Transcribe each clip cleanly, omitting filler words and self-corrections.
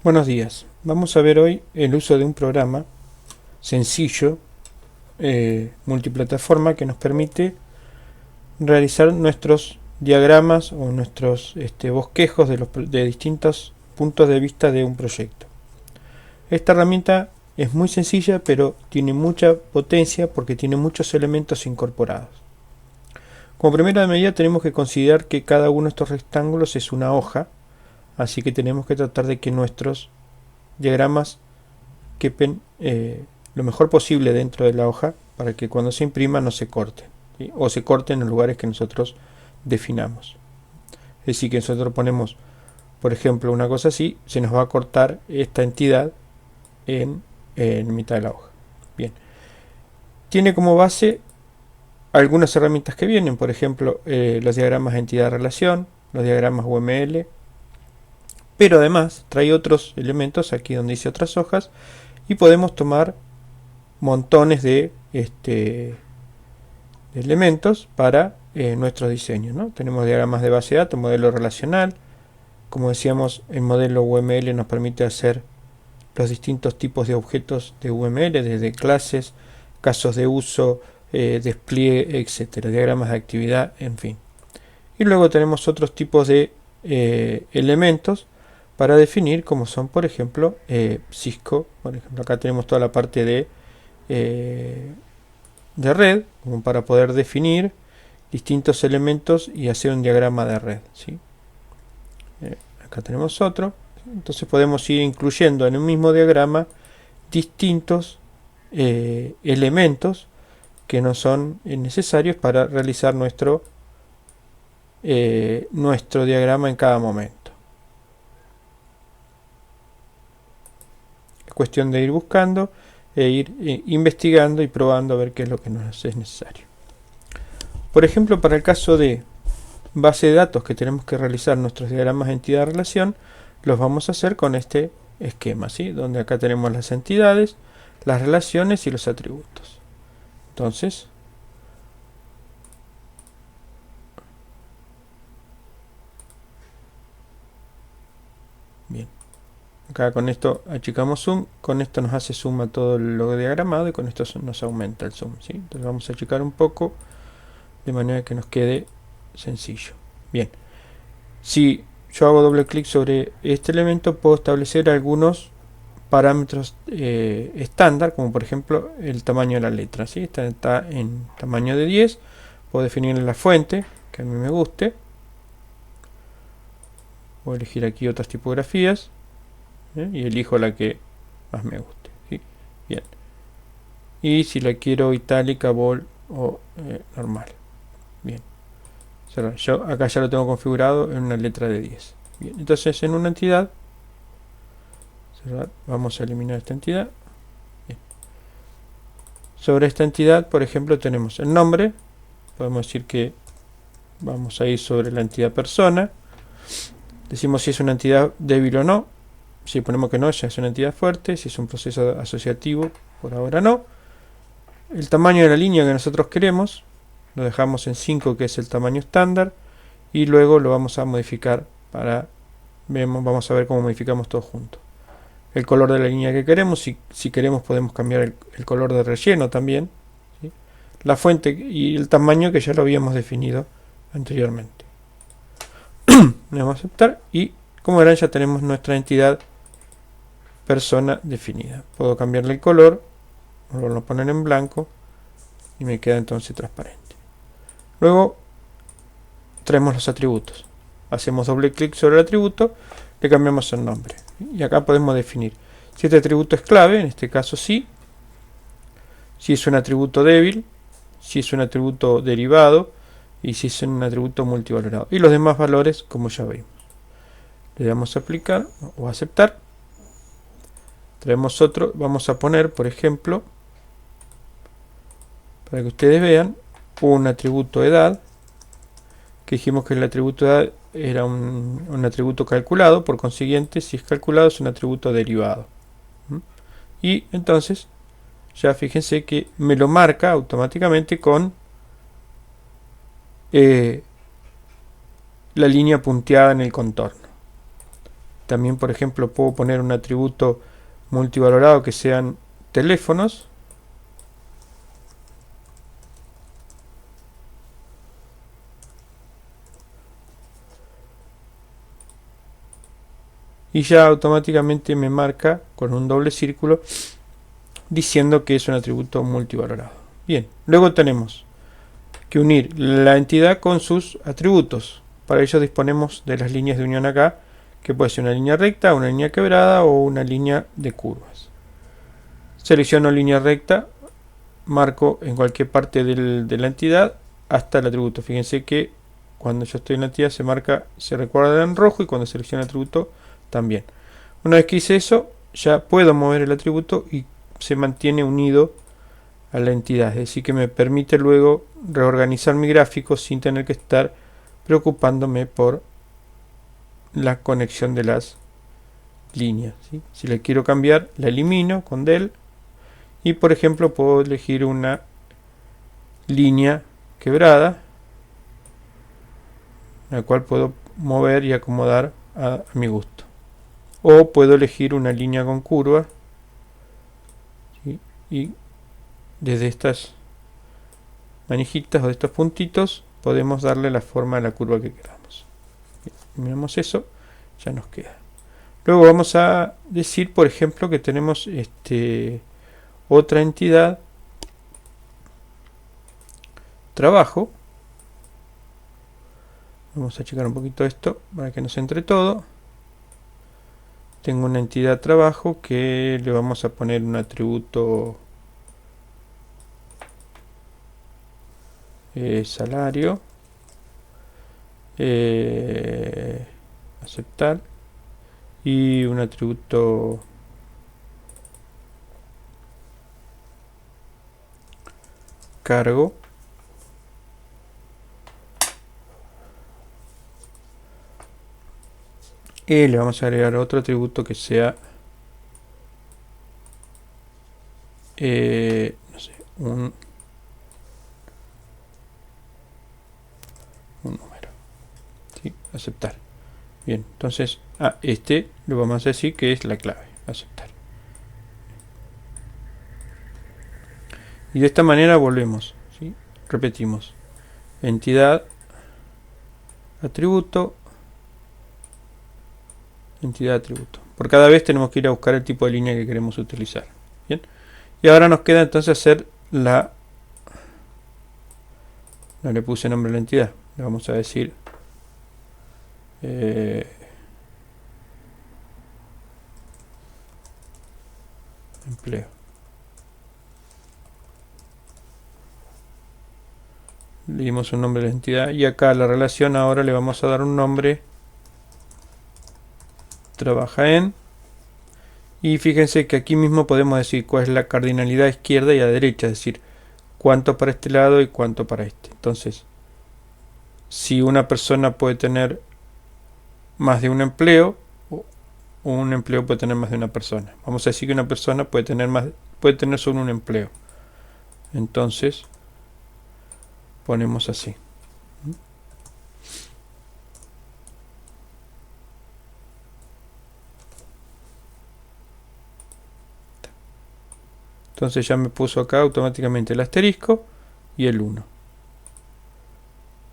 Buenos días. Vamos a ver hoy el uso de un programa sencillo, multiplataforma, que nos permite realizar nuestros diagramas o nuestros bosquejos de distintos puntos de vista de un proyecto. Esta herramienta es muy sencilla, pero tiene mucha potencia porque tiene muchos elementos incorporados. Como primera medida tenemos que considerar que cada uno de estos rectángulos es una hoja, así que tenemos que tratar de que nuestros diagramas quepen lo mejor posible dentro de la hoja para que cuando se imprima no se corten, ¿sí? O se corten en los lugares que nosotros definamos. Es decir, que nosotros ponemos, por ejemplo, una cosa así, se nos va a cortar esta entidad en mitad de la hoja. Bien. Tiene como base algunas herramientas que vienen, por ejemplo, los diagramas de entidad-relación, los diagramas UML, pero además trae otros elementos, aquí donde dice otras hojas, y podemos tomar montones de elementos para nuestros diseños, ¿no? Tenemos diagramas de base de datos, modelo relacional. Como decíamos, el modelo UML nos permite hacer los distintos tipos de objetos de UML, desde clases, casos de uso, despliegue, etcétera, diagramas de actividad, en fin. Y luego tenemos otros tipos de elementos para definir, como son, por ejemplo, Cisco. Por ejemplo, acá tenemos toda la parte de red, como para poder definir distintos elementos y hacer un diagrama de red, ¿sí? Acá tenemos otro. Entonces podemos ir incluyendo en un mismo diagrama distintos elementos que no son necesarios para realizar nuestro diagrama en cada momento. Es cuestión de ir buscando e ir investigando y probando a ver qué es lo que nos es necesario. Por ejemplo, para el caso de base de datos que tenemos que realizar nuestros diagramas de entidad-relación, los vamos a hacer con este esquema, ¿sí? Donde acá tenemos las entidades, las relaciones y los atributos. Entonces, bien, acá con esto achicamos zoom, con esto nos hace zoom a todo lo diagramado y con esto nos aumenta el zoom, ¿sí? Entonces vamos a achicar un poco de manera que nos quede sencillo. Bien, si yo hago doble clic sobre este elemento, puedo establecer algunos parámetros estándar, como por ejemplo el tamaño de la letra, ¿sí? Está en tamaño de 10. Puedo definir la fuente que a mí me guste. Voy a elegir aquí otras tipografías, y elijo la que más me guste, ¿sí? Bien. Y si la quiero itálica, bold o normal. Bien. Yo acá ya lo tengo configurado en una letra de 10. Bien. Entonces en una entidad, vamos a eliminar esta entidad. Bien. Sobre esta entidad, por ejemplo, tenemos el nombre. Podemos decir que vamos a ir sobre la entidad persona. Decimos si es una entidad débil o no. Si ponemos que no, ya es una entidad fuerte. Si es un proceso asociativo, por ahora no. El tamaño de la línea que nosotros queremos lo dejamos en 5, que es el tamaño estándar, y luego lo vamos a modificar vamos a ver cómo modificamos todo junto. El color de la línea que queremos, si queremos podemos cambiar el color de relleno también, ¿sí? La fuente y el tamaño que ya lo habíamos definido anteriormente. Le vamos a aceptar y como verán ya tenemos nuestra entidad persona definida. Puedo cambiarle el color, lo poner en blanco y me queda entonces transparente. Luego traemos los atributos. Hacemos doble clic sobre el atributo, le cambiamos el nombre. Y acá podemos definir si este atributo es clave, en este caso sí, si es un atributo débil, si es un atributo derivado y si es un atributo multivalorado. Y los demás valores como ya vimos. Le damos a aplicar o aceptar. Traemos otro, vamos a poner, por ejemplo, para que ustedes vean, un atributo edad, que dijimos que el atributo edad era un atributo calculado, por consiguiente, si es calculado es un atributo derivado. Y entonces, ya fíjense que me lo marca automáticamente con la línea punteada en el contorno. También, por ejemplo, puedo poner un atributo multivalorado que sean teléfonos. Y ya automáticamente me marca con un doble círculo diciendo que es un atributo multivalorado. Bien, luego tenemos que unir la entidad con sus atributos. Para ello disponemos de las líneas de unión acá, que puede ser una línea recta, una línea quebrada o una línea de curvas. Selecciono línea recta, marco en cualquier parte de la entidad hasta el atributo. Fíjense que cuando yo estoy en la entidad se recuerda en rojo, y cuando selecciono el atributo también. Una vez que hice eso, ya puedo mover el atributo y se mantiene unido a la entidad, es decir, que me permite luego reorganizar mi gráfico sin tener que estar preocupándome por la conexión de las líneas, ¿sí? Si le quiero cambiar, la elimino con del, y por ejemplo puedo elegir una línea quebrada, la cual puedo mover y acomodar a mi gusto, o puedo elegir una línea con curva, ¿sí? Y desde estas manijitas o de estos puntitos podemos darle la forma a la curva que queramos. Miramos eso, ya nos queda. Luego vamos a decir, por ejemplo, que tenemos otra entidad, trabajo. Vamos a checar un poquito esto para que nos entre todo. Tengo una entidad trabajo que le vamos a poner un atributo salario, aceptar, y un atributo cargo, y le vamos a agregar otro atributo que sea no sé, un número, ¿sí? Aceptar. Bien, entonces lo vamos a decir que es la clave, aceptar. Y de esta manera volvemos, ¿sí? Repetimos: entidad, atributo, entidad, atributo. Por cada vez tenemos que ir a buscar el tipo de línea que queremos utilizar. Bien, y ahora nos queda entonces hacer no le puse nombre a la entidad, le vamos a decir empleo. Le dimos un nombre a la entidad, y acá a la relación ahora le vamos a dar un nombre, trabaja en, y fíjense que aquí mismo podemos decir cuál es la cardinalidad a izquierda y a derecha, es decir, cuánto para este lado y cuánto para este. Entonces, si una persona puede tener más de un empleo, o un empleo puede tener más de una persona. Vamos a decir que una persona puede tener solo un empleo. Entonces ponemos así. Entonces ya me puso acá automáticamente el asterisco y el 1.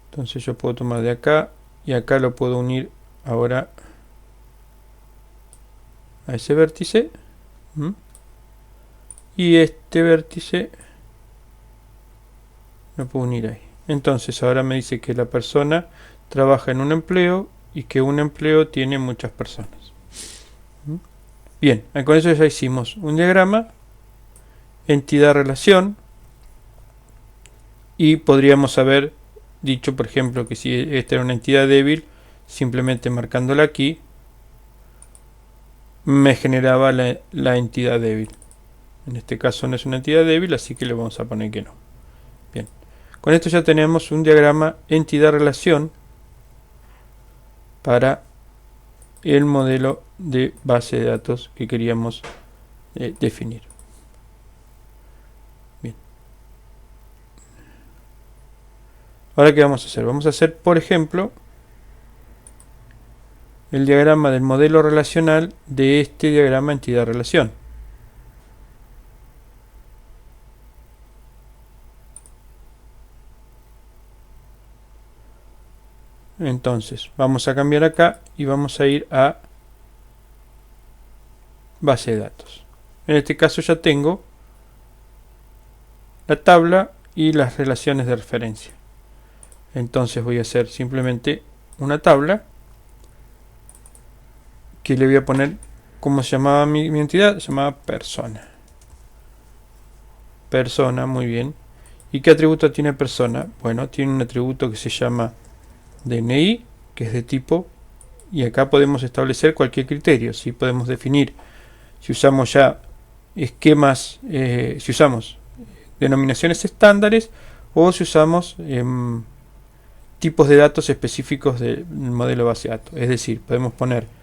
Entonces yo puedo tomar de acá y acá lo puedo unir ahora a ese vértice. Y este vértice lo puedo unir ahí. Entonces ahora me dice que la persona trabaja en un empleo y que un empleo tiene muchas personas. Bien, con eso ya hicimos un diagrama, entidad, relación, y podríamos haber dicho, por ejemplo, que si esta era una entidad débil, simplemente marcándola aquí me generaba la entidad débil. En este caso no es una entidad débil, así que le vamos a poner que no. Bien, con esto ya tenemos un diagrama entidad-relación para el modelo de base de datos que queríamos definir. Bien. Ahora, ¿qué vamos a hacer? Vamos a hacer, por ejemplo, el diagrama del modelo relacional de este diagrama entidad-relación. Entonces, vamos a cambiar acá y vamos a ir a base de datos. En este caso ya tengo la tabla y las relaciones de referencia. Entonces voy a hacer simplemente una tabla que le voy a poner, ¿cómo se llamaba mi entidad? Se llamaba persona. Persona, muy bien. ¿Y qué atributo tiene persona? Bueno, tiene un atributo que se llama DNI, que es de tipo, y acá podemos establecer cualquier criterio. ¿Sí? Podemos definir si usamos ya esquemas, si usamos denominaciones estándares o si usamos tipos de datos específicos del modelo base de datos. Es decir, podemos poner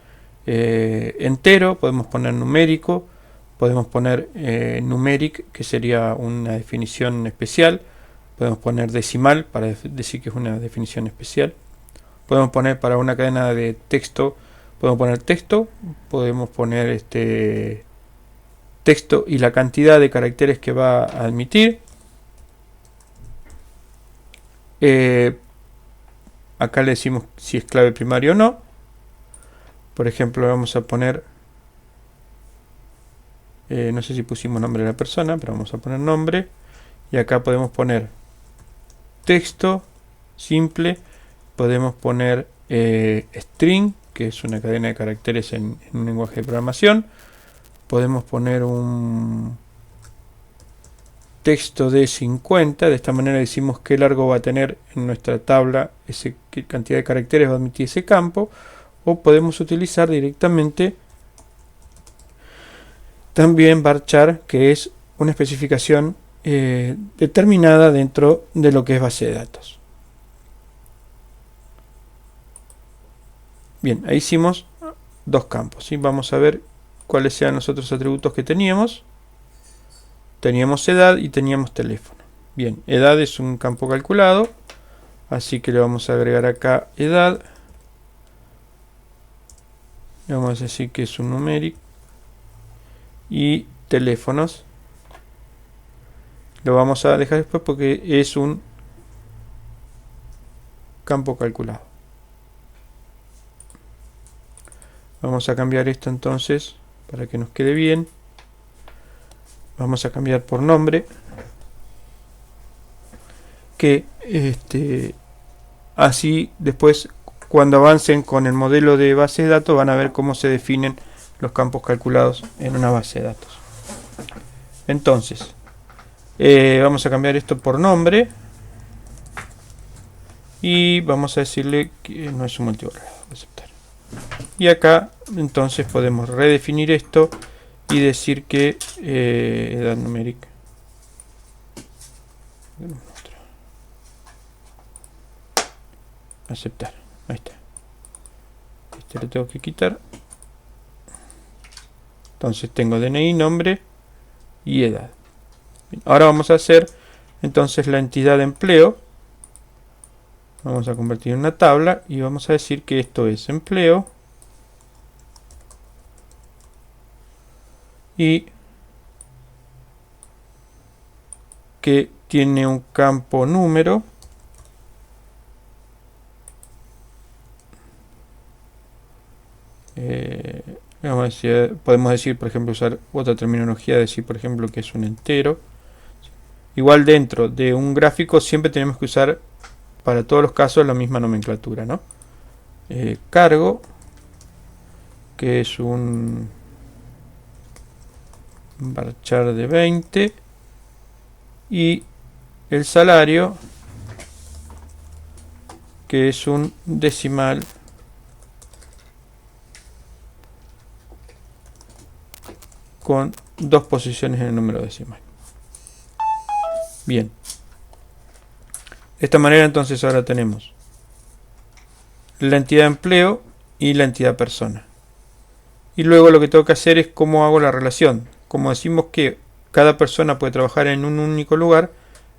entero, podemos poner numérico, podemos poner numeric, que sería una definición especial, podemos poner decimal para decir que es una definición especial, podemos poner para una cadena de texto, podemos poner texto, podemos poner texto y la cantidad de caracteres que va a admitir. Acá le decimos si es clave primaria o no. Por ejemplo, vamos a poner, no sé si pusimos nombre de la persona, pero vamos a poner nombre. Y acá podemos poner texto simple, podemos poner string, que es una cadena de caracteres en un lenguaje de programación. Podemos poner un texto de 50, de esta manera decimos qué largo va a tener en nuestra tabla, qué cantidad de caracteres va a admitir ese campo. O podemos utilizar directamente también varchar, que es una especificación determinada dentro de lo que es base de datos. Bien, ahí hicimos dos campos, ¿sí? Vamos a ver cuáles sean los otros atributos que teníamos. Teníamos edad y teníamos teléfono. Bien, edad es un campo calculado, así que le vamos a agregar acá edad. Le vamos a decir que es un numeric. Y teléfonos lo vamos a dejar después porque es un campo calculado. Vamos a cambiar esto entonces para que nos quede bien. Vamos a cambiar por nombre, que así después, cuando avancen con el modelo de base de datos, van a ver cómo se definen los campos calculados en una base de datos. Entonces, vamos a cambiar esto por nombre y vamos a decirle que no es un multiborrado. Aceptar. Y acá entonces podemos redefinir esto y decir que edad numérica. Aceptar. Ahí está. Este lo tengo que quitar. Entonces tengo DNI, nombre y edad. Bien, ahora vamos a hacer entonces la entidad de empleo. Vamos a convertir en una tabla y vamos a decir que esto es empleo. Y que tiene un campo número. Vamos a decir, podemos decir, por ejemplo, usar otra terminología, decir, por ejemplo, que es un entero. Igual dentro de un gráfico siempre tenemos que usar para todos los casos la misma nomenclatura, ¿no? Cargo, que es un varchar de 20, y el salario, que es un decimal con 2 posiciones en el número decimal. Bien, de esta manera entonces ahora tenemos la entidad empleo y la entidad persona. Y luego lo que tengo que hacer es cómo hago la relación. Como decimos que cada persona puede trabajar en un único lugar,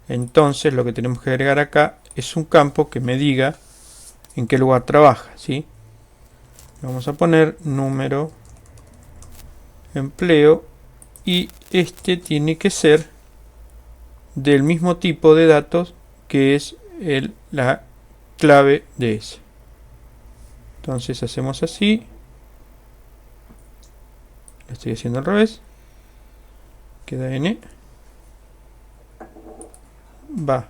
entonces lo que tenemos que agregar acá es un campo que me diga en qué lugar trabaja, ¿sí? Vamos a poner número empleo y este tiene que ser del mismo tipo de datos que es la clave de ese. Entonces hacemos así, lo estoy haciendo al revés, queda n, va.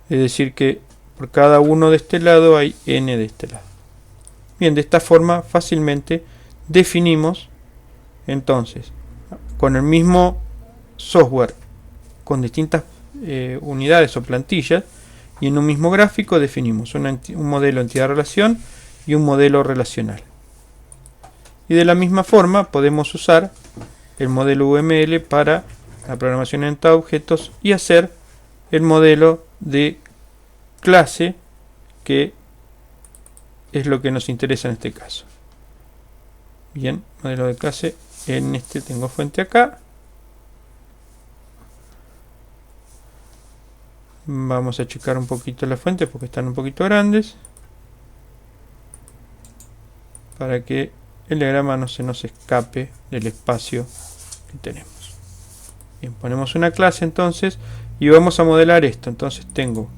Es decir que por cada uno de este lado hay n de este lado. Bien, de esta forma fácilmente definimos entonces con el mismo software, con distintas unidades o plantillas, y en un mismo gráfico definimos un modelo entidad-relación y un modelo relacional. Y de la misma forma podemos usar el modelo UML para la programación orientada a objetos y hacer el modelo de clase, que es lo que nos interesa en este caso. Bien, modelo de clase, en este tengo fuente acá. Vamos a checar un poquito las fuentes porque están un poquito grandes, para que el diagrama no se nos escape del espacio que tenemos. Bien, ponemos una clase entonces y vamos a modelar esto. Entonces tengo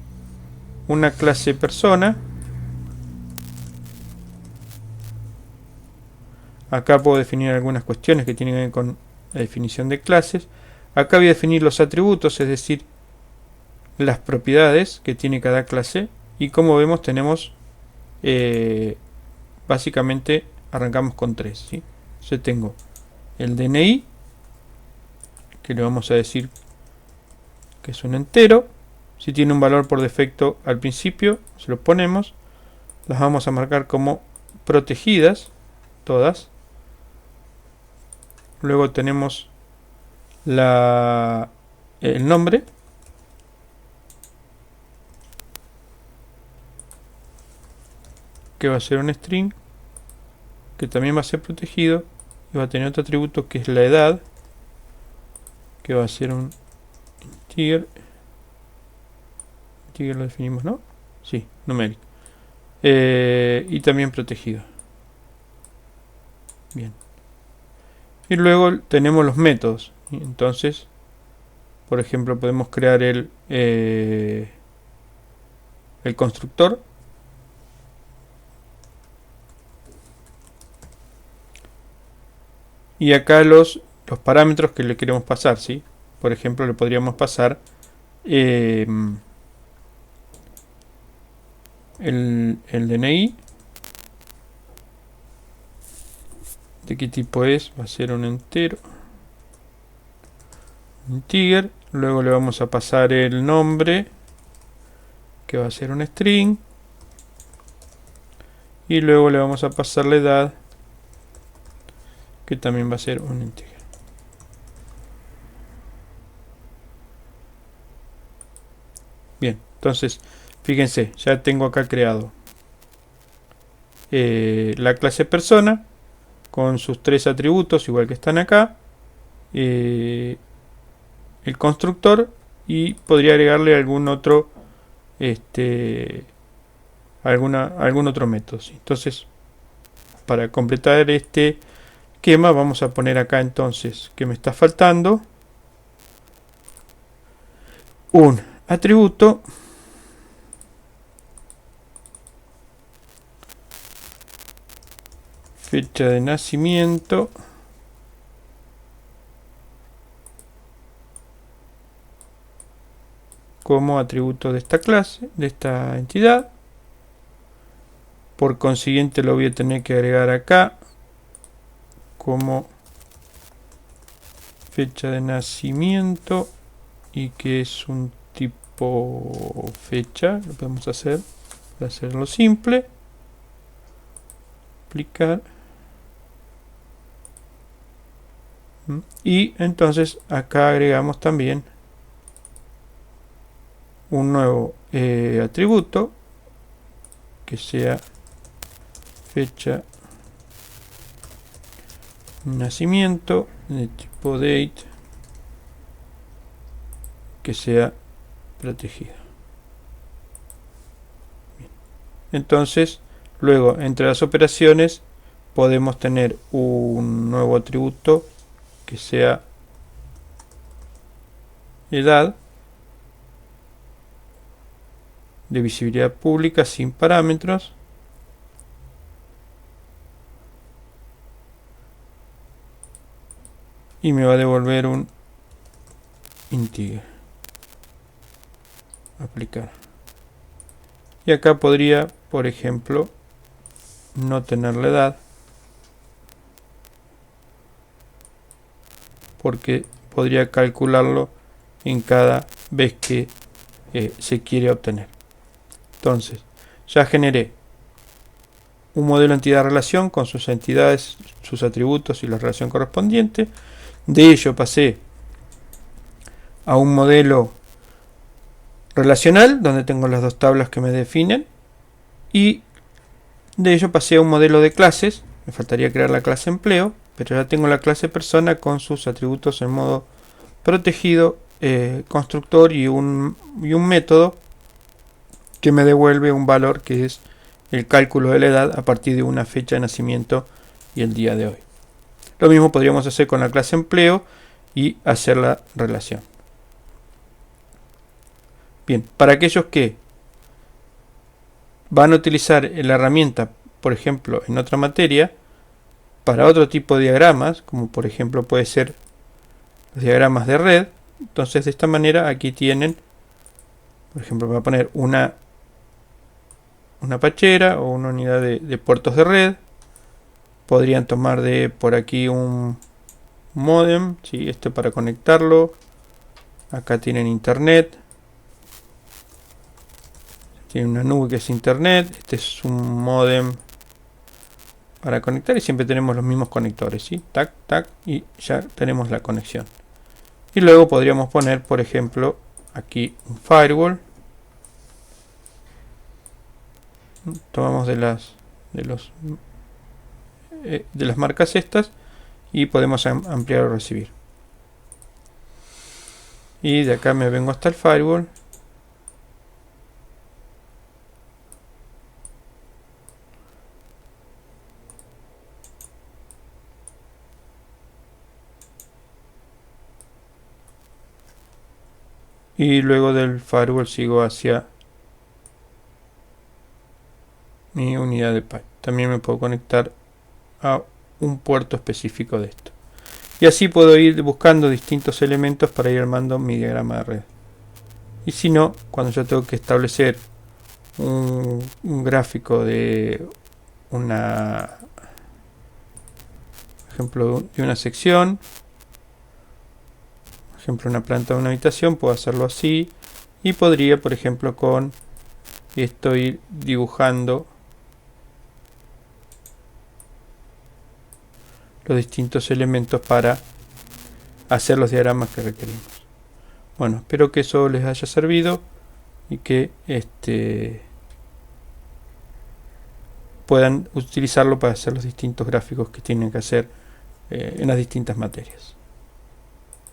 una clase persona. Acá puedo definir algunas cuestiones que tienen que ver con la definición de clases. Acá voy a definir los atributos, es decir, las propiedades que tiene cada clase. Y como vemos tenemos básicamente arrancamos con 3, ¿sí? Yo tengo el DNI, que le vamos a decir que es un entero. Si tiene un valor por defecto al principio, se lo ponemos. Las vamos a marcar como protegidas, todas. Luego tenemos el nombre, que va a ser un string, que también va a ser protegido, y va a tener otro atributo que es la edad, que va a ser un integer. Integer lo definimos, ¿no? Sí, numérico. Y también protegido. Bien. Y luego tenemos los métodos. Entonces, por ejemplo, podemos crear el constructor. Y acá los parámetros que le queremos pasar, ¿sí? Por ejemplo, le podríamos pasar el DNI. ¿De qué tipo es? Va a ser un entero. Un integer. Luego le vamos a pasar el nombre, que va a ser un string. Y luego le vamos a pasar la edad, que también va a ser un integer. Bien, entonces, fíjense, ya tengo acá creado la clase persona con sus 3 atributos, igual que están acá, el constructor, y podría agregarle algún otro algún otro método, ¿sí? Entonces, para completar este esquema, vamos a poner acá entonces que me está faltando un atributo fecha de nacimiento como atributo de esta clase, de esta entidad. Por consiguiente lo voy a tener que agregar acá como fecha de nacimiento, y que es un tipo fecha. Lo podemos hacer para hacerlo simple. Aplicar. Y entonces acá agregamos también un nuevo atributo que sea fecha nacimiento de tipo date, que sea protegido. Bien. Entonces, luego entre las operaciones podemos tener un nuevo atributo que sea edad de visibilidad pública sin parámetros, y me va a devolver un integer. Aplicar. Y acá podría, por ejemplo, no tener la edad, porque podría calcularlo en cada vez que se quiere obtener. Entonces, ya generé un modelo entidad-relación con sus entidades, sus atributos y la relación correspondiente. De ello pasé a un modelo relacional, donde tengo las dos tablas que me definen. Y de ello pasé a un modelo de clases. Me faltaría crear la clase empleo, pero ya tengo la clase persona con sus atributos en modo protegido, constructor y un método que me devuelve un valor que es el cálculo de la edad a partir de una fecha de nacimiento y el día de hoy. Lo mismo podríamos hacer con la clase empleo y hacer la relación. Bien, para aquellos que van a utilizar la herramienta, por ejemplo, en otra materia, para otro tipo de diagramas, como por ejemplo puede ser los diagramas de red, entonces de esta manera aquí tienen, por ejemplo, voy a poner una pachera o una unidad de puertos de red. Podrían tomar de por aquí un modem, ¿sí? Este para conectarlo. Acá tienen internet. Tiene una nube que es internet. Este es un modem para conectar y siempre tenemos los mismos conectores, ¿sí? Tac, tac, y ya tenemos la conexión. Y luego podríamos poner, por ejemplo, aquí un firewall. Tomamos de las marcas estas y podemos ampliar o recibir. Y de acá me vengo hasta el firewall. Y luego del firewall sigo hacia mi unidad de pipe. También me puedo conectar a un puerto específico de esto. Y así puedo ir buscando distintos elementos para ir armando mi diagrama de red. Y si no, cuando yo tengo que establecer un gráfico de una, ejemplo, de una sección, por ejemplo una planta de una habitación, puedo hacerlo así. Y podría, por ejemplo, con esto ir dibujando los distintos elementos para hacer los diagramas que requerimos. Bueno, espero que eso les haya servido y que puedan utilizarlo para hacer los distintos gráficos que tienen que hacer en las distintas materias.